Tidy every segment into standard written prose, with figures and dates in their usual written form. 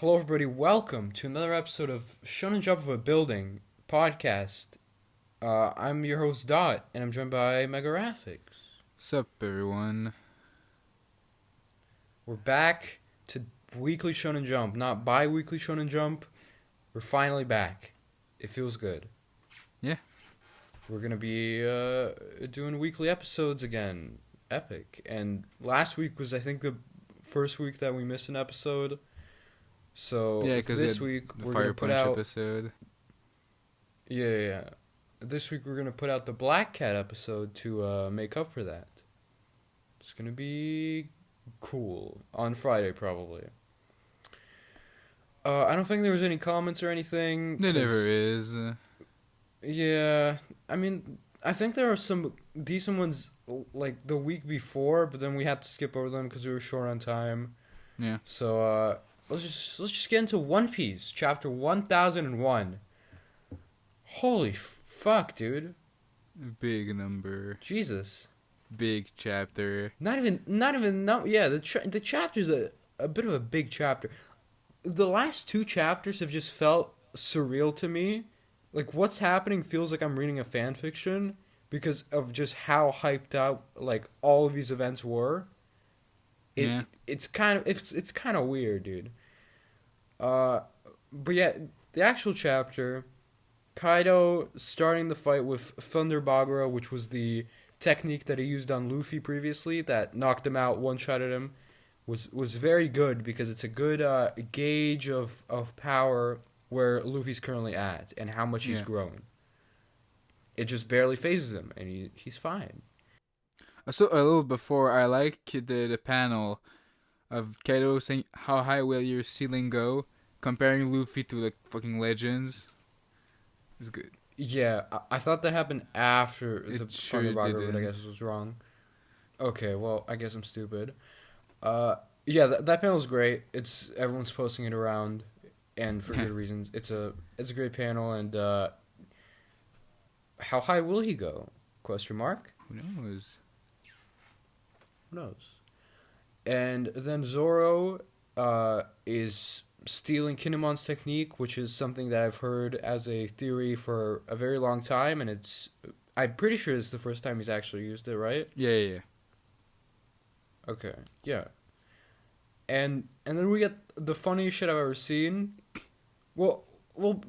Hello, everybody. Welcome to another episode of Shonen Jump of a Building podcast. I'm your host, Dot, and I'm joined by Megaraphics. Sup, everyone? We're back to weekly Shonen Jump, not bi-weekly Shonen Jump. We're finally back. It feels good. Yeah. We're going to be doing weekly episodes again. Epic. And last week was, I think, the first week that we missed an episode. So this week we're going to put out episode. Yeah. This week we're going to put out the Black Cat episode to make up for that. It's going to be cool on Friday probably. I don't think there was any comments or anything. There never is. Yeah, I mean, I think there are some decent ones like the week before, but then we had to skip over them because we were short on time. Yeah. So let's just get into One Piece, chapter 1001. Holy fuck, dude! Big number. Jesus. Big chapter. Not even yeah. The chapter's a bit of a big chapter. The last two chapters have just felt surreal to me. Like, what's happening feels like I'm reading a fan fiction because of just how hyped out like all of these events were. It's kind of weird, dude. But yeah, the actual chapter, Kaido starting the fight with Thunder Bagura, which was the technique that he used on Luffy previously that knocked him out, one-shotted him, was very good because it's a good gauge of power where Luffy's currently at and how much he's grown. It just barely phases him, and he's fine. So a little before, I like the panel of Kaido saying, "How high will your ceiling go?" Comparing Luffy to like fucking legends. It's good. Yeah, I thought that happened after the sure Bagura, but I guess it was wrong. Okay, well, I guess I'm stupid. Yeah, that panel's great. Everyone's posting it around, and for good reasons. It's a great panel, and how high will he go? Question mark. Who knows? Who knows? And then Zoro is stealing Kinemon's technique, which is something that I've heard as a theory for a very long time, and I'm pretty sure it's the first time he's actually used it, right? Yeah. Okay, yeah. And then we get the funniest shit I've ever seen. Well,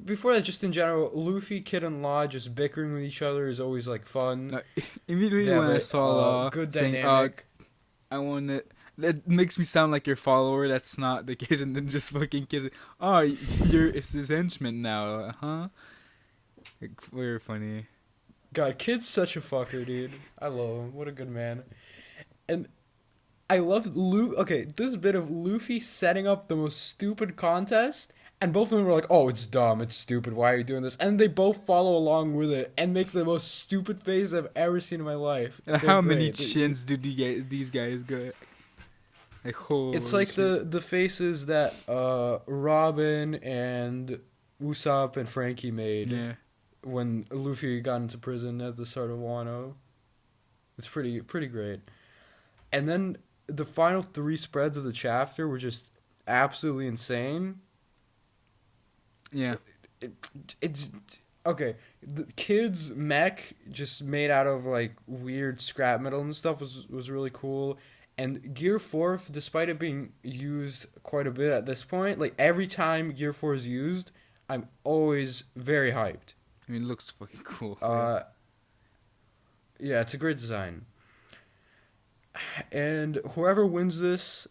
before that, just in general, Luffy, Kid, and Law just bickering with each other is always, like, fun. Immediately when I saw Law good saying, dynamic. I want it. That makes me sound like your follower. That's not the case. And then just fucking kiss it. Oh, it's his henchman now, huh? Like, very funny. God, Kid's such a fucker, dude. I love him. What a good man. And I love this bit of Luffy setting up the most stupid contest, and both of them were like, "Oh, it's dumb, it's stupid, why are you doing this?" And they both follow along with it and make the most stupid face I've ever seen in my life. How many chins do these guys get? Like, holy it's like shit. the faces that Robin and Usopp and Frankie made when Luffy got into prison at the start of Wano. It's pretty great. And then the final three spreads of the chapter were just absolutely insane. Yeah. It's okay. The Kid's mech, just made out of like weird scrap metal and stuff, was really cool. And Gear 4, despite it being used quite a bit at this point, like every time Gear 4 is used, I'm always very hyped. I mean, it looks fucking cool. Yeah, it's a great design. And whoever wins this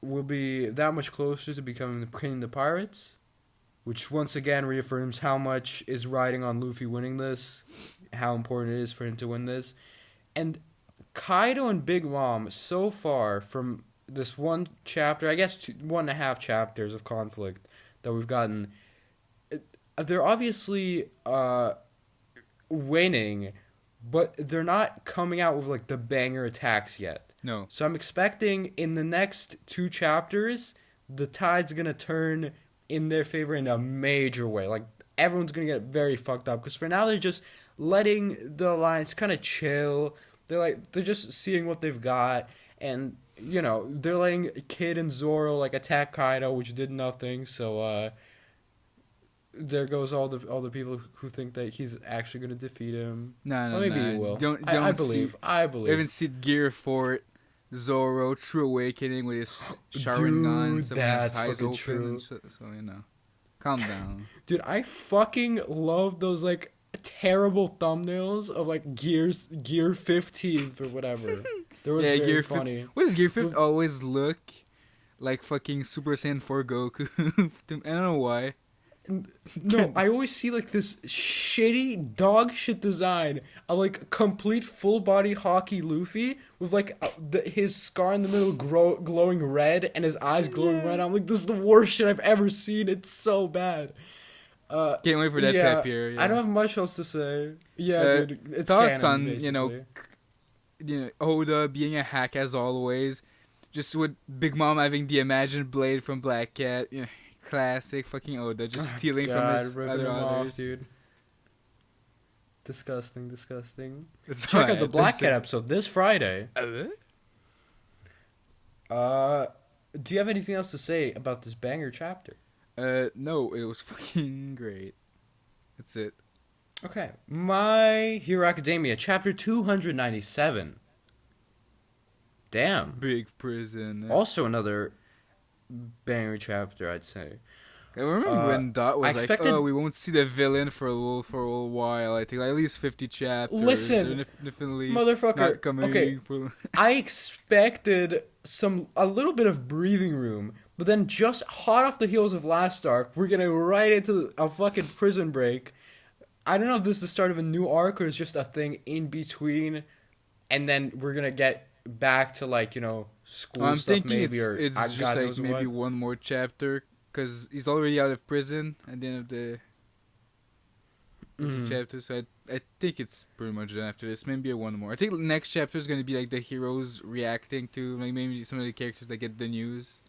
will be that much closer to becoming the King of the Pirates, which once again reaffirms how much is riding on Luffy winning this, how important it is for him to win this. And Kaido and Big Mom, so far from this one chapter, I guess 1.5 chapters of conflict that we've gotten, they're obviously winning, but they're not coming out with like the banger attacks yet. No. So I'm expecting in the next 2 chapters, the tide's going to turn in their favor in a major way. Like, everyone's going to get very fucked up. Because for now, they're just letting the alliance kind of chill. They're just seeing what they've got. And they're letting Kid and Zoro like attack Kaido, which did nothing. So there goes all the people who think that he's actually going to defeat him. No, Well, maybe he will. I believe. I believe. We haven't seen Gear 4 Zoro True Awakening with his Sharingan. Dude, that's fucking true. So calm down. Dude, I fucking love those like terrible thumbnails of like Gear 15th or whatever. There was very Gear funny. What does Gear 5 always look like? Fucking Super Saiyan 4 Goku. I don't know why. No, I always see like this shitty dog shit design of like complete full body hockey Luffy with like his scar in the middle glowing red and his eyes glowing red. I'm like, this is the worst shit I've ever seen. It's so bad. Can't wait for that type here. Yeah. I don't have much else to say. Yeah, dude, it's thoughts canon, on basically. Oda being a hack as always, just with Big Mom having the imagined blade from Black Cat. Classic fucking Oda, just stealing from his other authors. Dude. Disgusting. It's Check out the Black Cat episode this Friday. Do you have anything else to say about this banger chapter? No, it was fucking great. That's it. Okay. My Hero Academia, chapter 297. Damn. Big prison. Also another banger chapter, I'd say. I remember when Dot was like, "Oh, we won't see the villain for a little while." I think like, at least 50 chapters. Listen, definitely motherfucker. Not coming okay, I expected a little bit of breathing room, but then just hot off the heels of last arc, we're getting right into a fucking prison break. I don't know if this is the start of a new arc or it's just a thing in between, and then we're gonna get back to like school I'm stuff thinking maybe, or it's just God like maybe what. one more chapter because he's already out of prison at the end of the chapter. So I think it's pretty much done after this. Maybe one more. I think the next chapter is gonna be like the heroes reacting to like maybe some of the characters that get the news.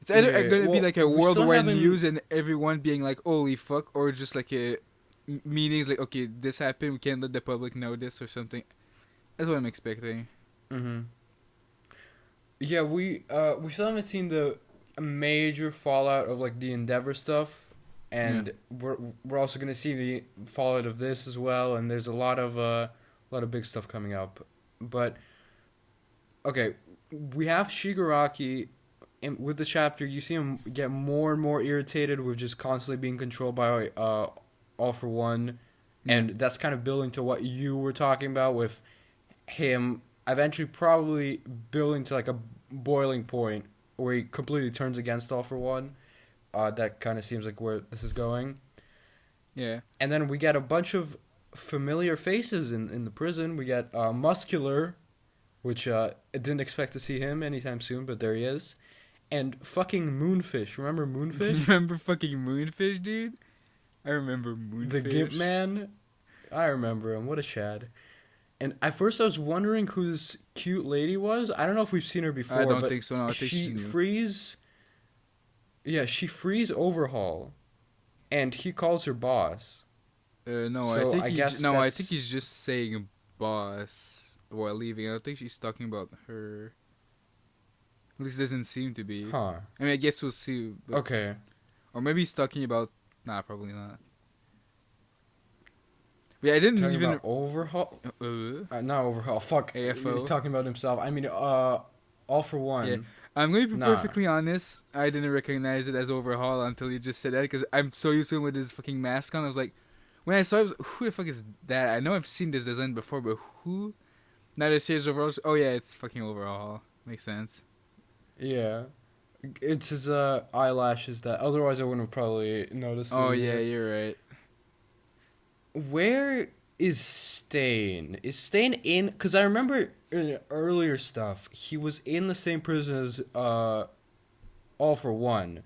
It's either gonna be like a worldwide news and everyone being like, "Holy fuck," or just like a meetings like, "Okay, this happened. We can't let the public know this" or something. That's what I'm expecting. Yeah, we still haven't seen the major fallout of like the Endeavor stuff, and we're also gonna see the fallout of this as well. And there's a lot of big stuff coming up. But okay, we have Shigaraki. And with the chapter, you see him get more and more irritated with just constantly being controlled by All For One, and that's kind of building to what you were talking about with him eventually probably building to like a boiling point where he completely turns against All For One. That kind of seems like where this is going. Yeah. And then we get a bunch of familiar faces in the prison. We get Muscular, which I didn't expect to see him anytime soon, but there he is. And fucking Moonfish. Remember Moonfish? Remember fucking Moonfish, dude? I remember Moonfish. The Gimp Man? I remember him. What a Chad. And at first I was wondering who this cute lady was. I don't know if we've seen her before. I don't think so. No, I think she frees... Yeah, she frees Overhaul. And he calls her boss. No, So I think he's just saying boss while leaving. I don't think she's talking about her. At least it doesn't seem to be. Huh. I mean, I guess we'll see. Okay. Or maybe he's talking about... Nah, probably not. Yeah, I didn't Talking even... about Overhaul? Not Overhaul. Fuck. AFO. He's talking about himself. I mean, All For One. Yeah. I'm going to be perfectly honest. I didn't recognize it as Overhaul until you just said that, because I'm so used to him with his fucking mask on. I was like... When I saw it, I was like, who the fuck is that? I know I've seen this design before, but who? Now that says Overhaul. Oh, yeah, it's fucking Overhaul. Makes sense. Yeah. It's his eyelashes that... Otherwise, I wouldn't have probably noticed. Oh, yeah, you're right. Where is Stain? Is Stain in... Because I remember in earlier stuff, he was in the same prison as All For One.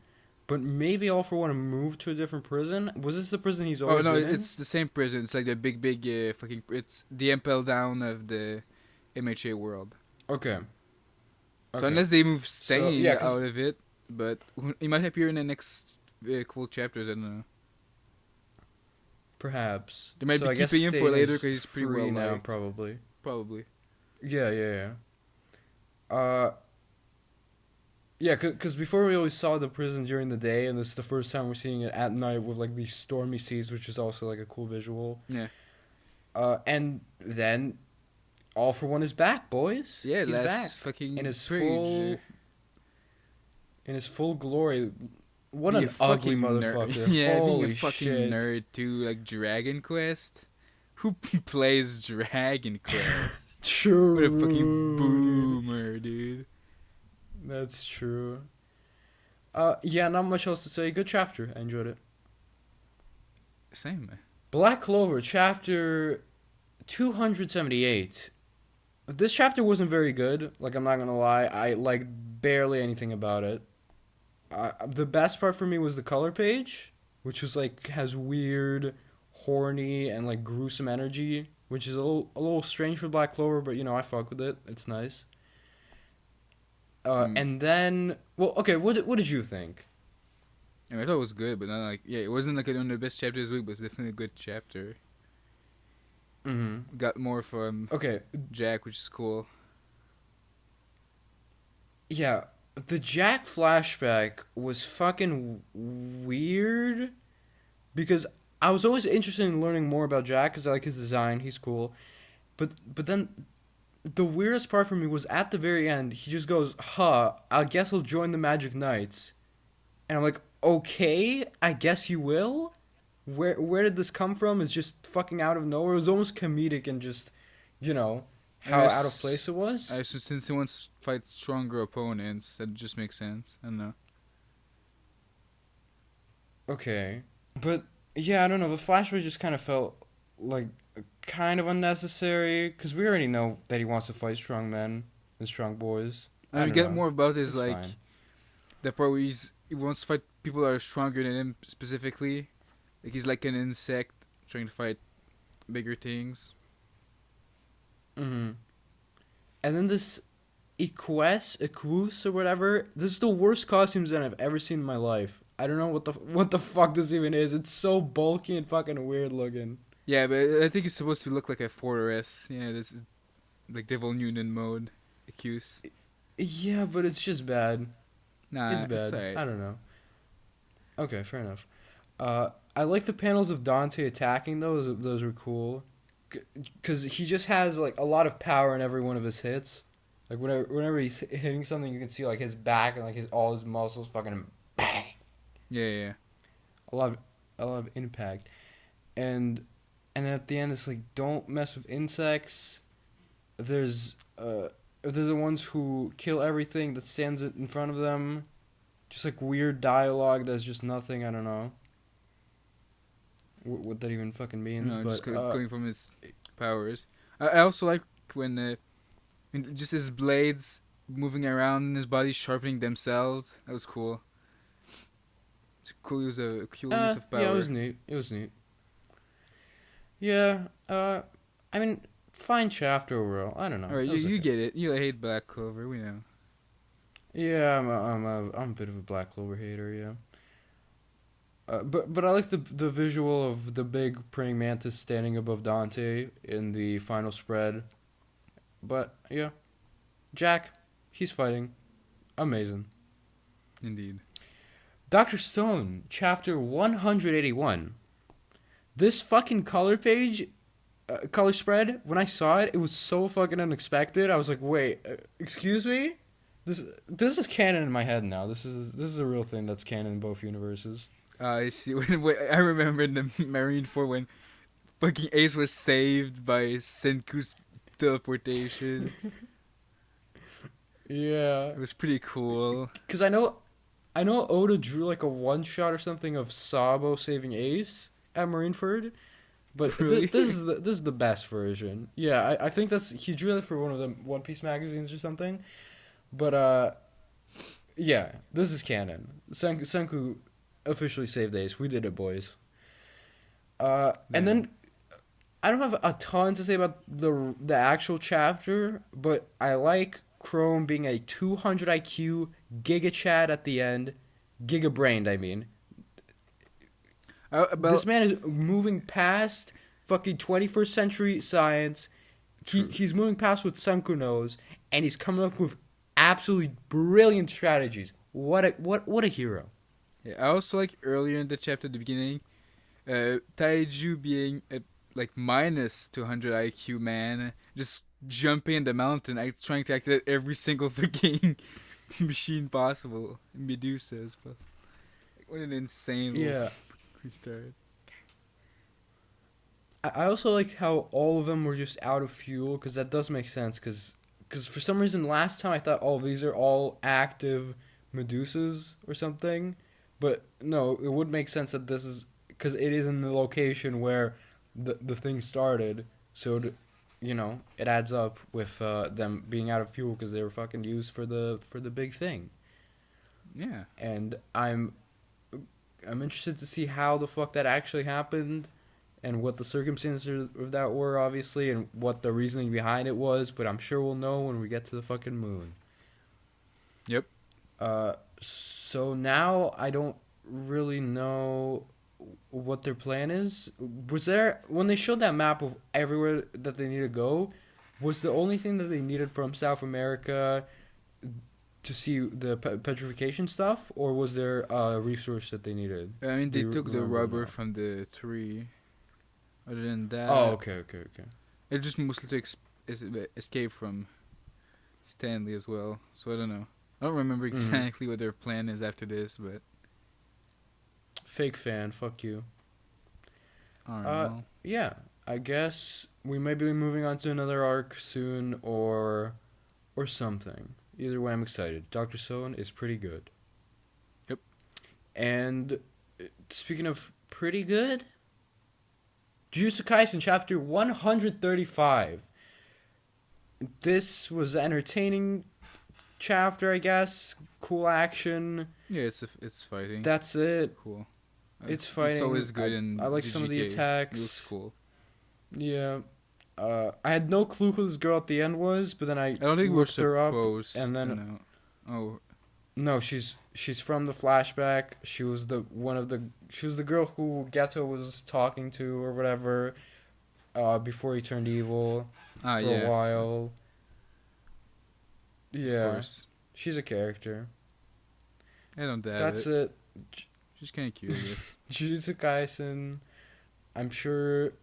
But maybe All For One moved to a different prison? Was this the prison he's always been in? It's the same prison. It's like the big fucking... It's the Impel Down of the MHA world. Okay. So unless they move Stain out of it, but he might appear in the next cool chapters, I don't know. Perhaps. They might be keeping him for later because he's pretty well now, liked. probably. Probably. Yeah. Uh, yeah, because before we always saw the prison during the day, and this is the first time we're seeing it at night with like these stormy seas, which is also like a cool visual. Yeah. And then All for One is back, boys. Yeah, he's last back fucking in his page. in his full glory. What Being an a ugly fucking motherfucker! Yeah, Holy being a fucking shit. nerd too, like Dragon Quest. Who plays Dragon Quest? True. What a fucking boomer, dude. That's true. Yeah, not much else to say. Good chapter. I enjoyed it. Same, man. Black Clover, chapter 278. This chapter wasn't very good. Like, I'm not gonna lie. I like barely anything about it. The best part for me was the color page, which was like has weird, horny, and like gruesome energy, which is a little strange for Black Clover, but you know I fuck with it. It's nice. And then, well, okay, what did you think? I mean, I thought it was good, but not like it wasn't like one of the best chapters this week, but it's definitely a good chapter. Mm-hmm. Got more from Jack, which is cool. Yeah, the Jack flashback was fucking weird because I was always interested in learning more about Jack because I like his design. He's cool, but then the weirdest part for me was at the very end. He just goes, "Huh, I guess I'll join the Magic Knights," and I'm like, "Okay, I guess you will." Where did this come from? It's just fucking out of nowhere. It was almost comedic and just, you know, how out of place it was. I assume since he wants to fight stronger opponents, that just makes sense. I don't know. Okay. But, yeah, I don't know. The flashback just kind of felt, like, kind of unnecessary. Because we already know that he wants to fight strong men and strong boys. I mean, get more about his, It's like, fine. the part where he wants to fight people that are stronger than him specifically. Like, he's like an insect trying to fight bigger things. Mm-hmm. And then this Equus or whatever. This is the worst costumes that I've ever seen in my life. I don't know what the fuck this even is. It's so bulky and fucking weird looking. Yeah, but I think he's supposed to look like a fortress. Yeah, this is like Devil Noonan mode. Accuse. Yeah, but it's just bad. Nah, It's bad. it's alright. I don't know. Okay, fair enough. I like the panels of Dante attacking those. Those were cool. Because he just has like a lot of power in every one of his hits. Like whenever he's hitting something, you can see like his back and like all his muscles fucking bang. Yeah. A lot of impact, and then at the end it's like don't mess with insects. There's the ones who kill everything that stands in front of them. Just like weird dialogue that's just nothing. I don't know what that even fucking means. No, but just going from his powers. I also like when just his blades moving around in his body, sharpening themselves. That was cool. It's a cool use of power. Yeah, it was neat. Yeah, I mean, fine chapter overall. I don't know. Alright, you get it. You hate Black Clover, we know. Yeah, I'm a bit of a Black Clover hater. Yeah. But I like the visual of the big praying mantis standing above Dante in the final spread. But yeah, Jack, he's fighting, amazing. Indeed. Dr. Stone, chapter 181. This fucking color page, color spread. When I saw it, it was so fucking unexpected. I was like, wait, excuse me. This is canon in my head now. This is a real thing that's canon in both universes. I see. When I remember in the Marineford when fucking Ace was saved by Senku's teleportation. Yeah, It was pretty cool. because I know Oda drew like a one shot or something of Sabo saving Ace at Marineford, but Really? this is the best version. Yeah, I think he drew that for one of the One Piece magazines or something, but yeah, this is canon. Senku officially saved Ace. We did it, boys. And then I don't have a ton to say about the actual chapter, but I like Chrome being a 200 IQ Giga Chad at the end. Giga brained, I mean. This man is moving past fucking 21st century science. He's moving past what Senku knows, and he's coming up with absolutely brilliant strategies. What a hero. Yeah, I also like earlier in the chapter, at the beginning, Taiju being a like minus 200 IQ man, just jumping in the mountain, trying to activate every single fucking machine possible. Medusa as well. What an insane little Yeah. retard. I also like how all of them were just out of fuel, because that does make sense. Because for some reason last time I thought, oh, these are all active Medusas or something, but no, it would make sense that this is because it is in the location where the thing started. So it adds up with them being out of fuel because they were fucking used for the big thing. Yeah. And I'm interested to see how the fuck that actually happened, and what the circumstances of that were, obviously, and what the reasoning behind it was, but I'm sure we'll know when we get to the fucking moon. Yep. So now I don't really know what their plan is. Was there, when they showed that map of everywhere that they need to go, was the only thing that they needed from South America to see the petrification stuff, or was there a resource that they needed? I mean, they Do you took the remember rubber now? from the tree. Other than that, Oh, okay. it just mostly to escape from Stanley as well. So I don't know. I don't remember exactly what their plan is after this, but Fake fan, fuck you. I don't know. Yeah, I guess we may be moving on to another arc soon, or something. Either way, I'm excited. Dr. Stone is pretty good. Yep. And speaking of pretty good, Jujutsu Kaisen chapter 135. This was an entertaining chapter, I guess. Cool action. Yeah, it's fighting. That's it. Cool. It's fighting. It's always good in I like some of the JJK. attacks. It looks cool. Yeah. I had no clue who this girl at the end was, but then I don't think we're looked her up, supposed and then to know. Oh, no, she's from the flashback. She was the girl who Geto was talking to or whatever, before he turned evil for yes. a while. Of Yeah, course. she's a character. I don't doubt That's it. it. She's kind of curious. Jujutsu Kaisen. I'm sure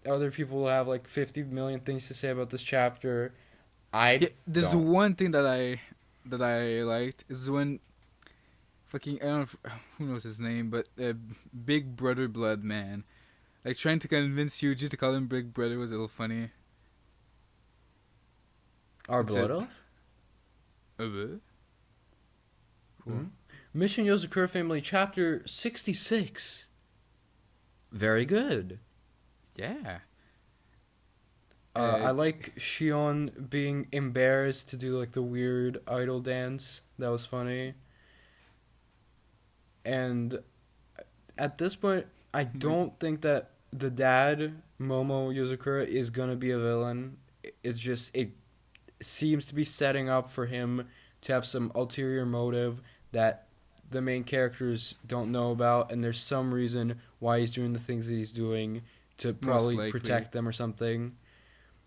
other people will have like 50 million things to say about this chapter. There's don't. one thing that I liked is when fucking I don't know who knows his name, but Big Brother Blood Man, like trying to convince Yuji to call him Big Brother was a little funny. Our That's blood it. oath? Cool. Mhm. Mission Yozakura Family, chapter 66. Very good. Yeah. I like Shion being embarrassed to do like the weird idol dance. That was funny. And at this point, I don't think that the dad, Momo Yozakura, is gonna be a villain. It's just, it seems to be setting up for him to have some ulterior motive that the main characters don't know about, and there's some reason why he's doing the things that he's doing to probably likely. protect them or something.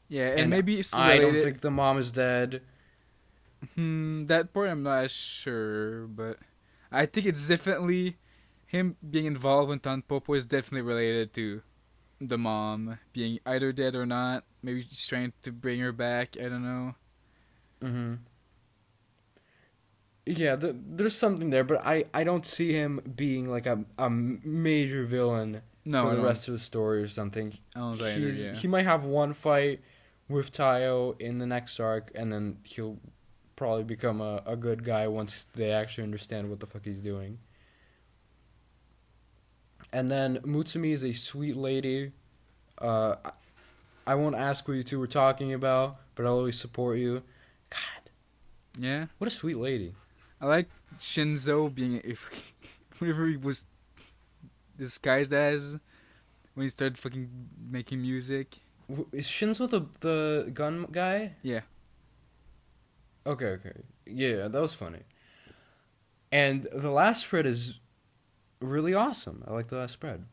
Yeah, and maybe it's I related. don't think the mom is dead. That part I'm not sure, but I think it's definitely him being involved with Tanpopo is definitely related to the mom being either dead or not. Maybe he's trying to bring her back. I don't know. Mm-hmm. Yeah, there's something there, but I don't see him being like a major villain for the rest of the story or something. I don't either, yeah. He might have one fight with Tayo in the next arc, and then he'll probably become a good guy once they actually understand what the fuck he's doing. And then Mutsumi is a sweet lady. I won't ask what you two were talking about, but I'll always support you. God, Yeah. what a sweet lady. I like Shinzo being whenever he was disguised as when he started fucking making music. Is Shinzo the gun guy? Yeah. Okay. Yeah, that was funny. And the last spread is really awesome. I like the last spread.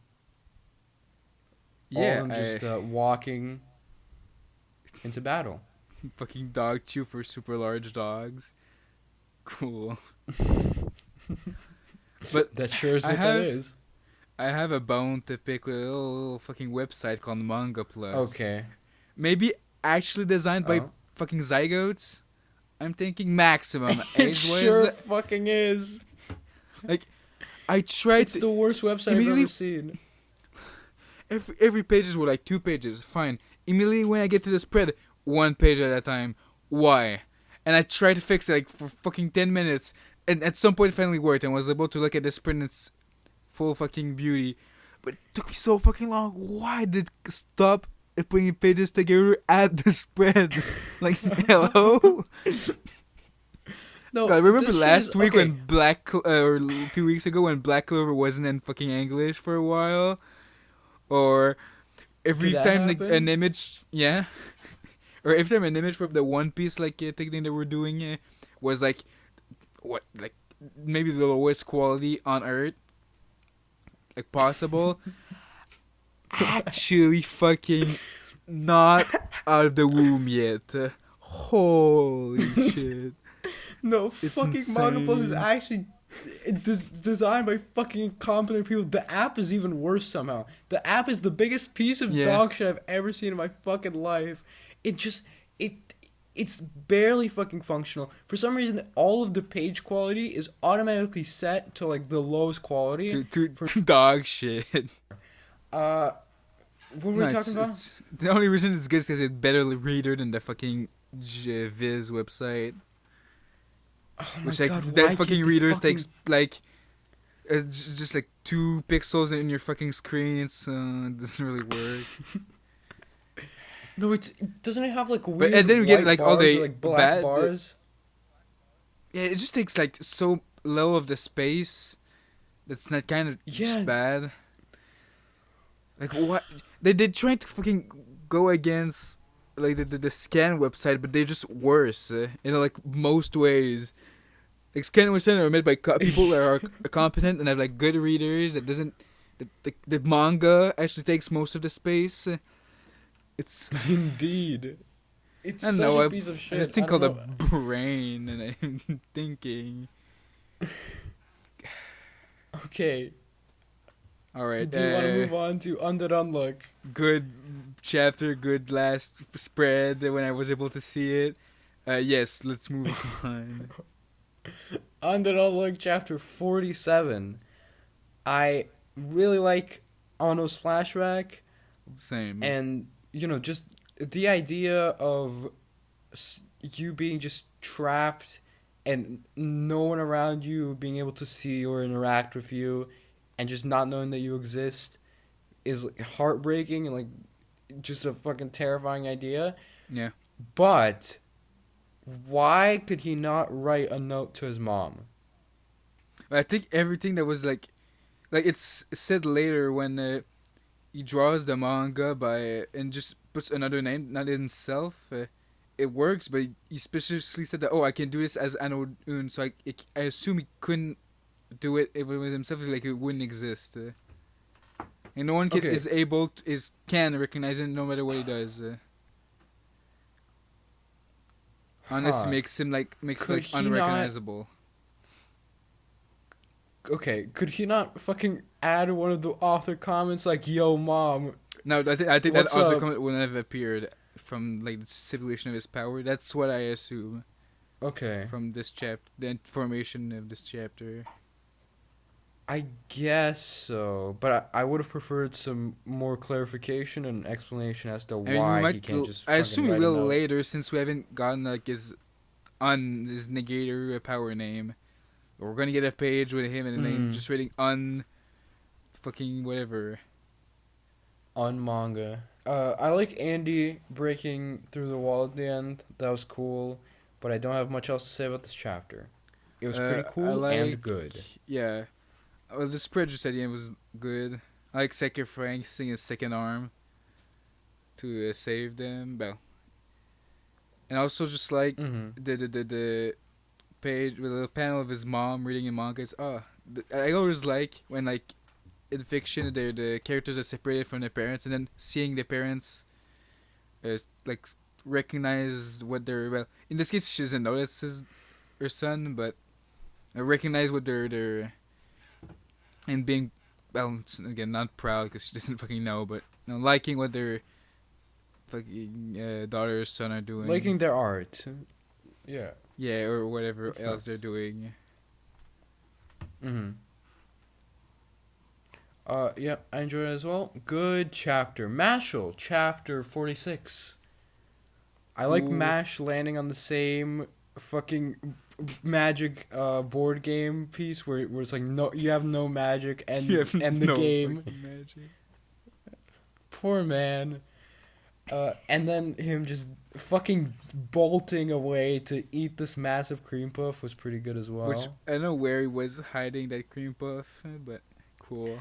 All Yeah. of them just walking into battle. Fucking dog chew for super large dogs. Cool. But That sure is I what have that is. I have a bone to pick with a little fucking website called MangaPlus. Okay. Maybe actually designed by Oh. fucking zygotes. I'm thinking maximum It age. sure fucking is. I tried It's the worst website I've immediately- ever seen. every pages were like 2 pages. Fine. Immediately when I get to the spread, 1 page at a time. Why? And I tried to fix it like for fucking 10 minutes, and at some point it finally worked and was able to look at the spread in its full fucking beauty. But it took me so fucking long. Why did it stop putting pages together at the spread? Like, hello? No, I remember this shit last is- week okay. when or 2 weeks ago when Black Clover wasn't in fucking English for a while, or every Did that time like, happen? an image, yeah, or every time an image from the One Piece like thing they were doing was like maybe the lowest quality on Earth, like possible. Actually, fucking not out of the womb yet. Holy shit. No, It's fucking MangaPlus is insane. actually designed by fucking incompetent people. The app is even worse somehow. The app is the biggest piece of Yeah. dog shit I've ever seen in my fucking life. It's barely fucking functional. For some reason, all of the page quality is automatically set to like the lowest quality. to dog shit. What were we talking about? The only reason it's good is because it's better reader than the fucking Viz website. Oh my Which like God, why that can't fucking they readers fucking- takes like just like 2 pixels in your fucking screen. It doesn't really work. No, doesn't it have like weird and then we get, white like, all bars the or, like black bad- bars? Yeah, it just takes like so low of the space. That's not kind of Yeah. just bad. Like what they tried to fucking go against like the scan website, but they're just worse in like most ways. Like scan websites are made by people that are competent and have like good readers. That doesn't the manga actually takes most of the space. It's Indeed. It's I don't such know. a piece of shit. This thing I called don't a know. brain, and I'm thinking. Okay. All right. Do you want to move on to Undead Unluck? Good chapter, good last spread when I was able to see it. Yes, let's move on. Undead Unluck chapter 47. I really like Ano's flashback, Same. and just the idea of you being just trapped and no one around you being able to see or interact with you and just not knowing that you exist is like heartbreaking and like just a fucking terrifying idea. Yeah. But why could he not write a note to his mom? I think everything that was like it's said later when he draws the manga and just puts another name, not himself. It works, but he specifically said that I can do this as Ano Un, so I assume he couldn't do it with himself, like it wouldn't exist. And no one can recognize it no matter what he does. Unless it makes him Could he not- unrecognizable. Okay, could he not fucking add one of the author comments like, "Yo, mom"? No, I think that What's other up? comment wouldn't have appeared from like the stipulation of his power. That's what I assume Okay, from this chapter, the information of this chapter. I guess so, but I would have preferred some more clarification and explanation as to I mean, why we might. he can't just. I assume we fucking write a will note. later, since we haven't gotten like his negator power name. We're gonna get a page with him and then just reading fucking whatever. On manga. I like Andy breaking through the wall at the end. That was cool, but I don't have much else to say about this chapter. It was pretty cool and good. Yeah. Well, the spread just at the end was good. I like sacrificing his second arm to save them. Well, and also just like the page with a panel of his mom reading a manga. I always like when like in fiction the characters are separated from their parents and then seeing the parents like recognize what they're in this case she doesn't know her son, but I recognize what they're and being, well, again, not proud because she doesn't fucking know, but liking what their fucking daughter or son are doing. Liking their art. Yeah. Yeah, or whatever It's else nice. they're doing. Mm-hmm. Yeah, I enjoyed it as well. Good chapter. Mashle, chapter 46. I like Ooh. Mash landing on the same fucking magic board game piece where it's like no, you have no magic and You have end the no game. fucking magic. Poor man. And then him just fucking bolting away to eat this massive cream puff was pretty good as well. Which I don't know where he was hiding that cream puff, but cool.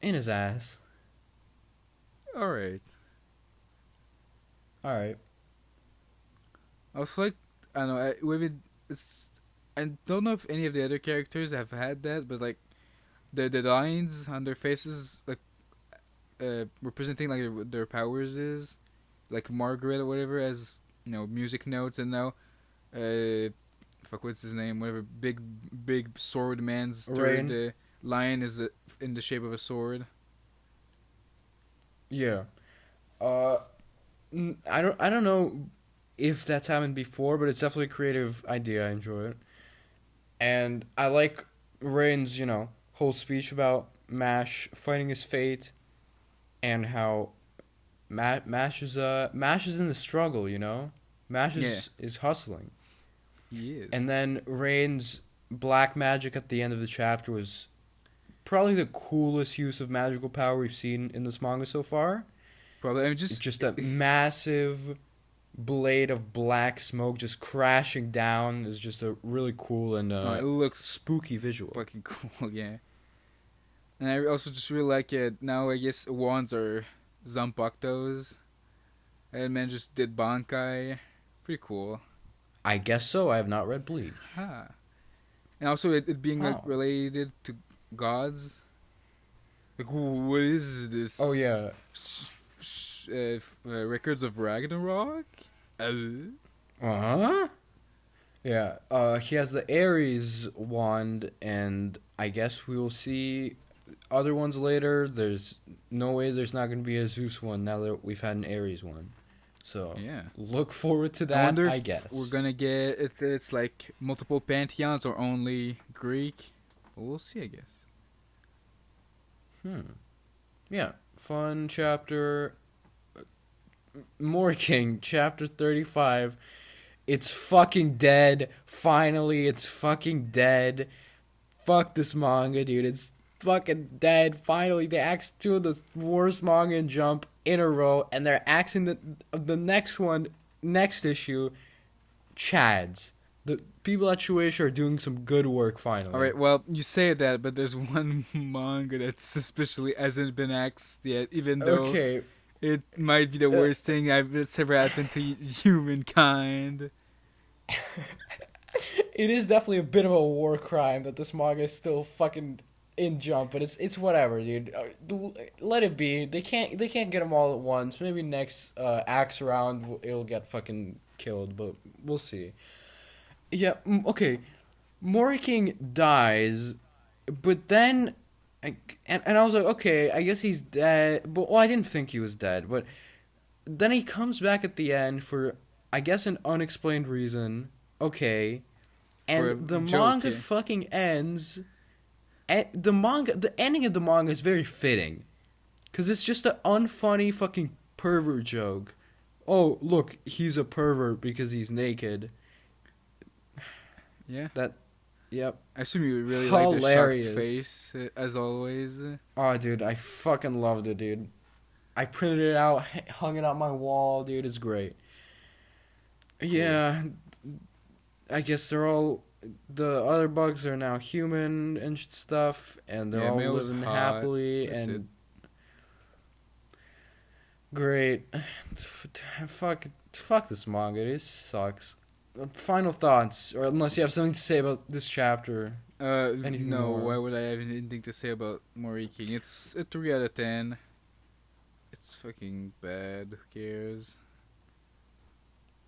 In his ass. All right. Alright. Also, like, I don't know, I don't know if any of the other characters have had that, but like the lines on their faces, like representing like their powers is, like Margaret or whatever, as music notes, and now, what's his name? Whatever, big sword man's Rain. third line is in the shape of a sword. Yeah. I don't know if that's happened before, but it's definitely a creative idea. I enjoy it. And I like Rain's, whole speech about Mash fighting his fate and how Mash is in the struggle, Mash is hustling. He is. And then Rain's black magic at the end of the chapter was probably the coolest use of magical power we've seen in this manga so far. Probably. I mean, It's just a massive blade of black smoke just crashing down is just a really cool and it looks spooky visual. fucking cool, yeah. And I also just really like it. Now I guess wands are Zanpakutos. And man just did Bankai. Pretty cool. I guess so. I have not read Bleach. Huh. And also it being like Oh. related to gods. Like, what is this? Oh yeah. Records of Ragnarok? Uh-huh. Yeah. He has the Ares wand, and I guess we will see other ones later. There's no way there's not going to be a Zeus one now that we've had an Ares one. So Yeah. look forward to I that, wonder I if guess. we're gonna get it's like multiple pantheons or only Greek. We'll see, I guess. Yeah. Fun chapter. Moriking, chapter 35. It's fucking dead. Finally, it's fucking dead. Fuck this manga, dude. It's fucking dead. Finally, they axed two of the worst manga in Jump in a row, and they're axing the next issue, Chads. The people at Shueisha are doing some good work finally. All right, well, you say that, but there's one manga that suspiciously hasn't been axed yet, even though Okay. it might be the worst thing that's ever happened to humankind. It is definitely a bit of a war crime that this manga is still fucking in Jump, but it's whatever, dude. Let it be. They can't get them all at once. Maybe next axe round it'll get fucking killed, but we'll see. Yeah. Okay. Moriking dies, but then, and I was like, okay, I guess he's dead. But I didn't think he was dead. But then he comes back at the end for, I guess, an unexplained reason. Okay. And the manga fucking ends. And the ending of the manga is very fitting. Because it's just an unfunny fucking pervert joke. Oh, look, he's a pervert because he's naked. Yeah. Yep. I assume you really Hilarious. like the shocked face, as always. Oh, dude, I fucking loved it, dude. I printed it out, hung it on my wall, dude. It's great. Cool. Yeah. I guess they're all... The other bugs are now human and stuff, and they're all living happily. That's and it. Great. Fuck this manga. It sucks. Final thoughts, or unless you have something to say about this chapter. Anything no. More? Why would I have anything to say about Moriking? It's a 3 out of 10. It's fucking bad. Who cares?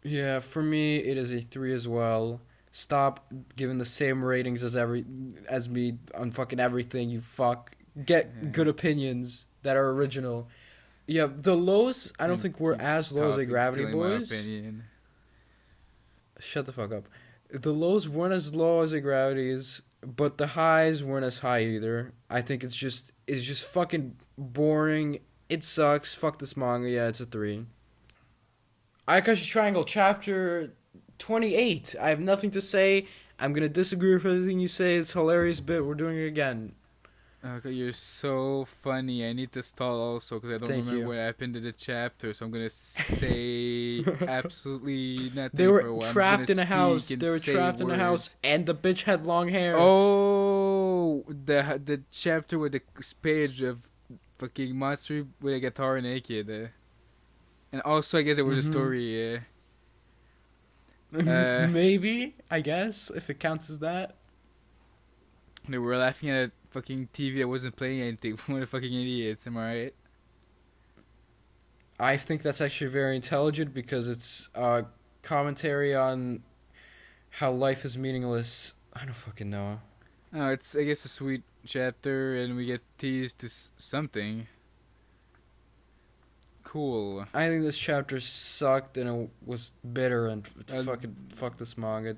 Yeah, for me it is a 3 as well. Stop giving the same ratings as me on fucking everything. You fuck. Get good opinions that are original. Yeah, the lows I don't And think were keep as low as a stopping Gravity stealing my Boys. opinion. Shut the fuck up. The lows weren't as low as a Gravity's, but the highs weren't as high either. I think it's just fucking boring. It sucks. Fuck this manga. Yeah, it's a 3. Ayakashi Triangle chapter 28. I have nothing to say. I'm gonna disagree with everything you say. It's hilarious bit. We're doing it again. Okay, you're so funny. I need to stall also because I don't Thank remember you. what happened to the chapter. So I'm gonna say absolutely nothing They for a were while. trapped in a I'm house. just They gonna were speak and trapped say in a house, words. and the bitch had long hair. Oh, the chapter with the page of fucking Matsuri with a guitar naked. And also, I guess it was a story. Maybe, I guess, if it counts as that. They were laughing at a fucking TV that wasn't playing anything. What a fucking idiots, am I right? I think that's actually very intelligent because it's commentary on how life is meaningless. I don't fucking know. Oh, it's, I guess, a sweet chapter, and we get teased to something. Cool. I think this chapter sucked and it was bitter and fucking fuck this manga.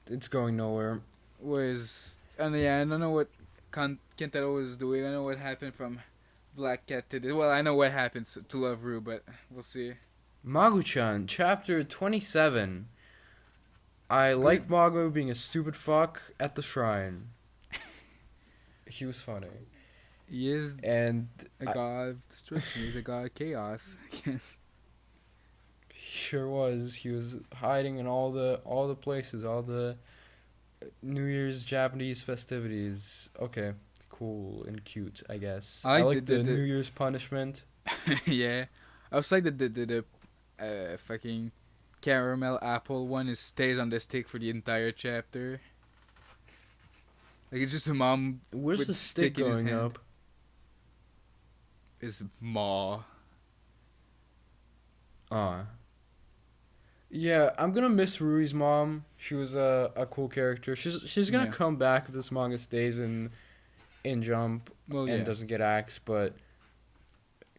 It's going nowhere. And yeah, I don't know what Kentaro was doing. I know what happened from Black Cat to this. Well, I know what happens to Love Ru, but we'll see. Magu-chan, chapter 27. I like Magu being a stupid fuck at the shrine. He was funny. He is And a god of destruction. He's a god of chaos, I guess. he sure was. He was hiding in all the places, all the New Year's Japanese festivities. Okay, cool and cute, I guess. I like the New Year's punishment. Yeah. I was like the fucking caramel apple one is stays on the stick for the entire chapter. Like it's just a mom. Where's with the stick in his going hand. up? His maw. Yeah, I'm gonna miss Rui's mom. She was a cool character. She's gonna come back if this manga stays in Jump and doesn't get axed. But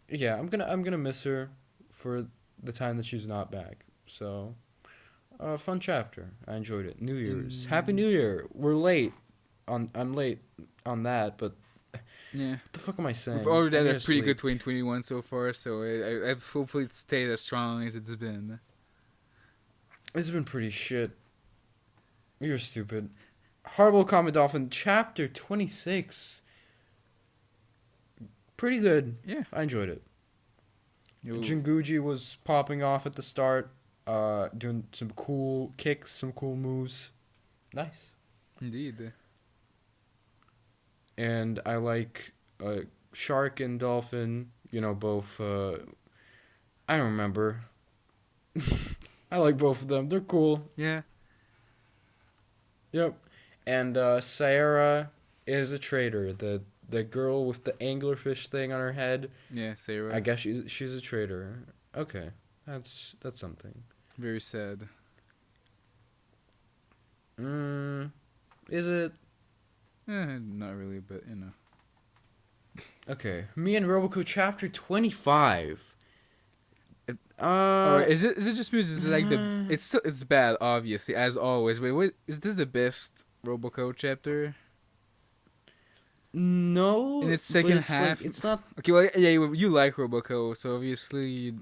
yeah, I'm gonna miss her for the time that she's not back. So, fun chapter. I enjoyed it. New Year's, Happy New Year. We're late. I'm late on that, but Yeah. what the fuck am I saying? We've already had I'm a gonna pretty sleep. good 2021 so far, so I hopefully it stayed as strong as it's been. It's been pretty shit. You're stupid. Horrible Cop And Dolphin, chapter 26. Pretty good. Yeah. I enjoyed it. Yo. Jinguji was popping off at the start, doing some cool kicks, some cool moves. Nice. Indeed. And I like Shark and Dolphin, both. I don't remember. I like both of them. They're cool. Yeah. Yep. And Sayara is a traitor. The girl with the anglerfish thing on her head. Yeah, Sarah. I guess she's a traitor. Okay. That's something. Very sad. Is it? Not really, but Okay. Me and Roboco chapter 25. Alright, is it just me? Is it like it's bad, obviously, as always. Wait, what is this the best Roboco chapter? No. In its but second it's half. Like, it's not. Okay, well, yeah, you like Roboco, so obviously,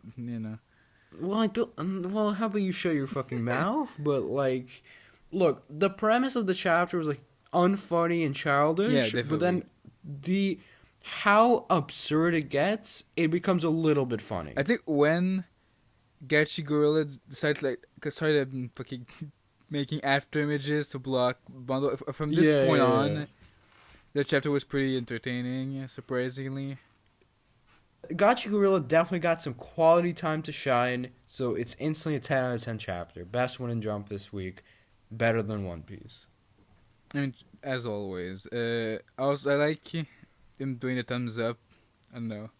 Well, I don't. Well, how about you shut your fucking mouth? But like, look, the premise of the chapter was like unfunny and childish. Yeah, definitely. But then how absurd it gets, it becomes a little bit funny. I think when Gachi Gorilla started fucking making after images to block bundle from this point on, the chapter was pretty entertaining, surprisingly. Gachi Gorilla definitely got some quality time to shine, so it's instantly a 10 out of 10 chapter. Best one in Jump this week. Better than One Piece. I mean, as always. I like him doing the thumbs up. I don't know.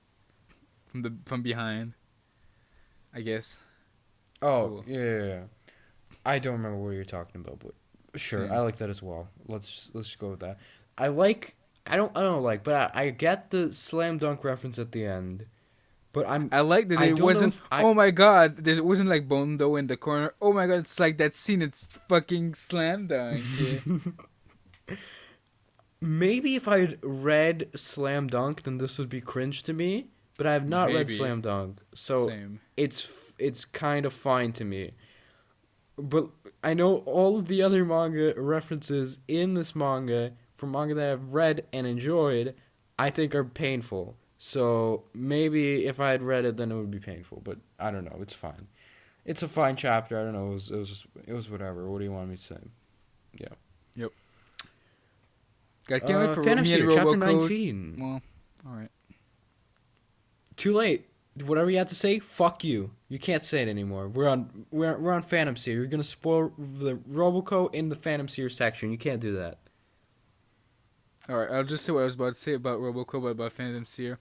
From behind, I guess. Oh, Cool. yeah. I don't remember what you're talking about, but sure, Same. I like that as well. Let's just go with that. I like. I don't like, but I get the slam dunk reference at the end. But I like that I it don't know wasn't. if I. Oh my god! There wasn't like Bondo in the corner. Oh my god! It's like that scene. It's fucking slam dunk. Yeah. Maybe if I had read Slam Dunk, then this would be cringe to me. But I have not read Maybe. Slam Dunk, so Same. it's kind of fine to me. But I know all of the other manga references in this manga from manga that I've read and enjoyed, I think are painful. So maybe if I had read it, then it would be painful. But I don't know. It's fine. It's a fine chapter. I don't know. It was whatever. What do you want me to say? Yeah. Yep. God damn it for Phantom me and Seer, chapter Roboco. 19. Well, all right. Too late. Whatever you had to say, fuck you. You can't say it anymore. We're on Phantom Seer. You're gonna spoil the Roboco in the Phantom Seer section. You can't do that. All right. I'll just say what I was about to say about Roboco, but about Phantom Seer.